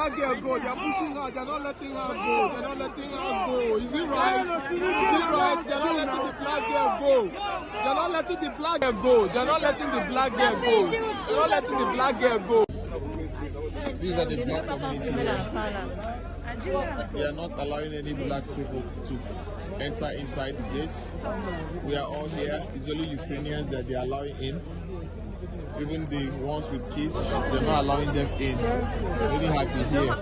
black girl go. They are pushing her. They are not letting her go. They are not letting her go. Is it right? Is it right? They are not letting the black girl go. They are not letting the black girl go. They are not letting the black girl go. They are not letting the black girl go. These are the black community. They are not allowing any black people to enter inside the gate. We are all here. It's only Ukrainians that they are allowing in. Even the ones with kids, they're not allowing them in. They only have been here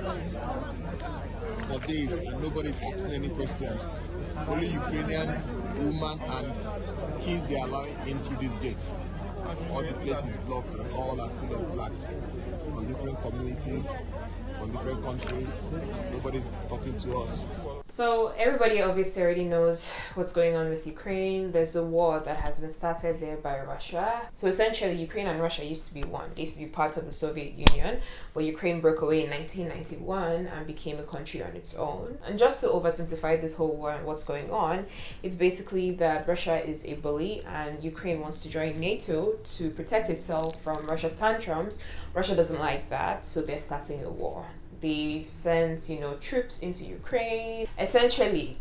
for days and nobody's asking any questions. Only Ukrainian women and kids they are allowing in through this gate. All the places blocked and all are full of black from different communities, from different countries. Nobody's talking to us. So everybody obviously already knows what's going on with Ukraine. There's a war that has been started there by Russia. So essentially Ukraine and Russia used to be one. They used to be part of the Soviet Union, but Ukraine broke away in 1991 and became a country on its own. And just to oversimplify this whole war and what's going on, it's basically that Russia is a bully and Ukraine wants to join NATO to protect itself from Russia's tantrums. Russia doesn't like that, so they're starting a war. They've sent, troops into Ukraine. Essentially,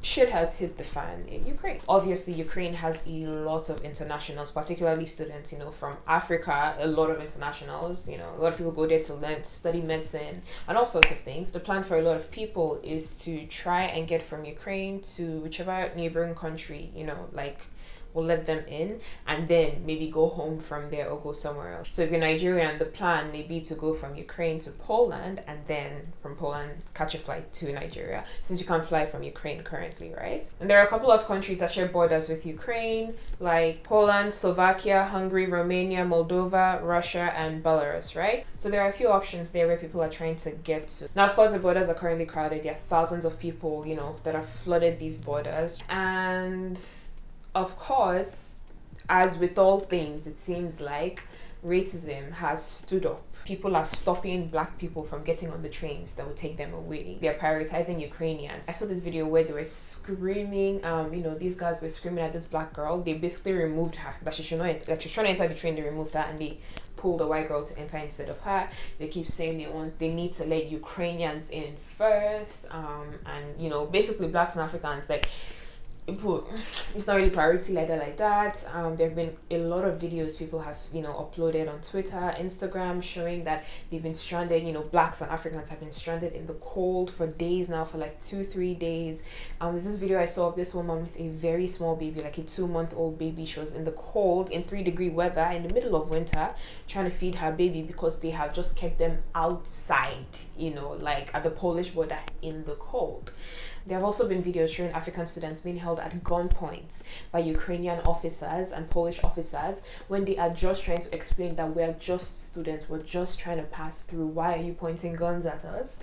shit has hit the fan in Ukraine. Obviously, Ukraine has a lot of internationals, particularly students, from Africa, a lot of internationals, a lot of people go there to learn, to study medicine and all sorts of things. The plan for a lot of people is to try and get from Ukraine to whichever neighboring country, will let them in and then maybe go home from there or go somewhere else. So if you're Nigerian, the plan may be to go from Ukraine to Poland and then from Poland catch a flight to Nigeria, since you can't fly from Ukraine currently, right? And there are a couple of countries that share borders with Ukraine, like Poland, Slovakia, Hungary, Romania, Moldova, Russia, and Belarus, right? So there are a few options there where people are trying to get to. Now, of course, the borders are currently crowded. There are thousands of people, that have flooded these borders. And of course, as with all things, it seems like racism has stood up. People are stopping black people from getting on the trains that will take them away. They're prioritizing Ukrainians. I saw this video where they were screaming, these guards were screaming at this black girl. They basically removed her, that she should not, like she's trying to enter the train, they removed her and they pulled a white girl to enter instead of her. They keep saying they need to let Ukrainians in first, and basically blacks and Africans, it's not really priority like that. There have been a lot of videos people have uploaded on Twitter, Instagram, showing that they've been stranded. Blacks and Africans have been stranded in the cold for days now, for like 2-3 days. There's this video I saw of this woman with a very small baby, like a 2-month-old baby. She was in the cold in 3-degree weather in the middle of winter trying to feed her baby because they have just kept them outside, like at the Polish border in the cold. There have also been videos showing African students being held at gunpoint by Ukrainian officers and Polish officers when they are just trying to explain that we're just students, we're just trying to pass through. Why are you pointing guns at us?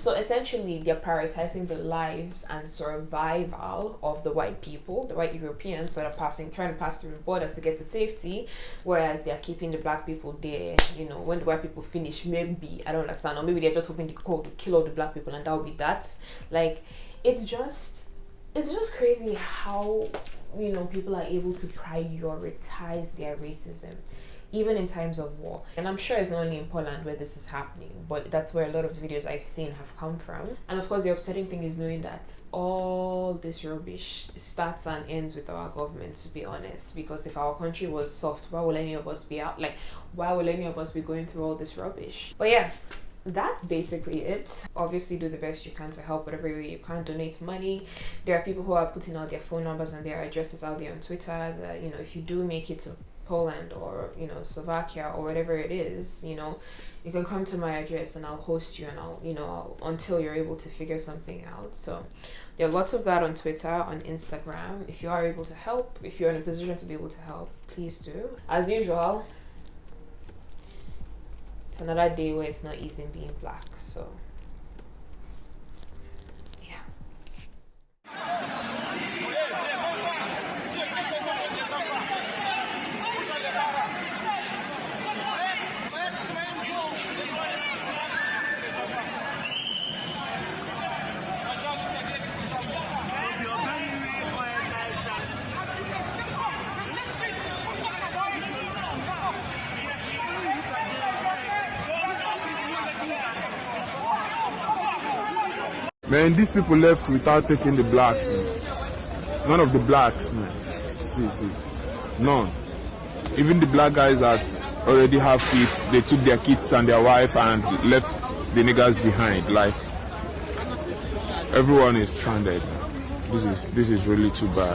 So essentially, they're prioritizing the lives and survival of the white people, the white Europeans that are trying to pass through the borders to get to safety, whereas they're keeping the black people there. When the white people finish, maybe, I don't understand, or maybe they're just hoping to kill all the black people and that will be that. It's just crazy how people are able to prioritize their racism even in times of war. And I'm sure it's not only in Poland where this is happening, but that's where a lot of the videos I've seen have come from. And of course, the upsetting thing is knowing that all this rubbish starts and ends with our government, to be honest. Because if our country was soft, why will any of us be out? Why will any of us be going through all this rubbish? But yeah, that's basically it. Obviously, do the best you can to help whatever way you can. Donate money. There are people who are putting out their phone numbers and their addresses out there on Twitter that, if you do make it to Poland or Slovakia or whatever it is, you can come to my address and I'll host you and I'll until you're able to figure something out. So there are lots of that on Twitter, on Instagram. If you are able to help, if you're in a position to be able to help, please do. As usual, it's another day where it's not easy being black, so yeah. Man, these people left without taking the blacks, man. None of the blacks, man. See. None. Even the black guys that already have kids, they took their kids and their wife and left the niggas behind. Like, everyone is stranded. This is really too bad.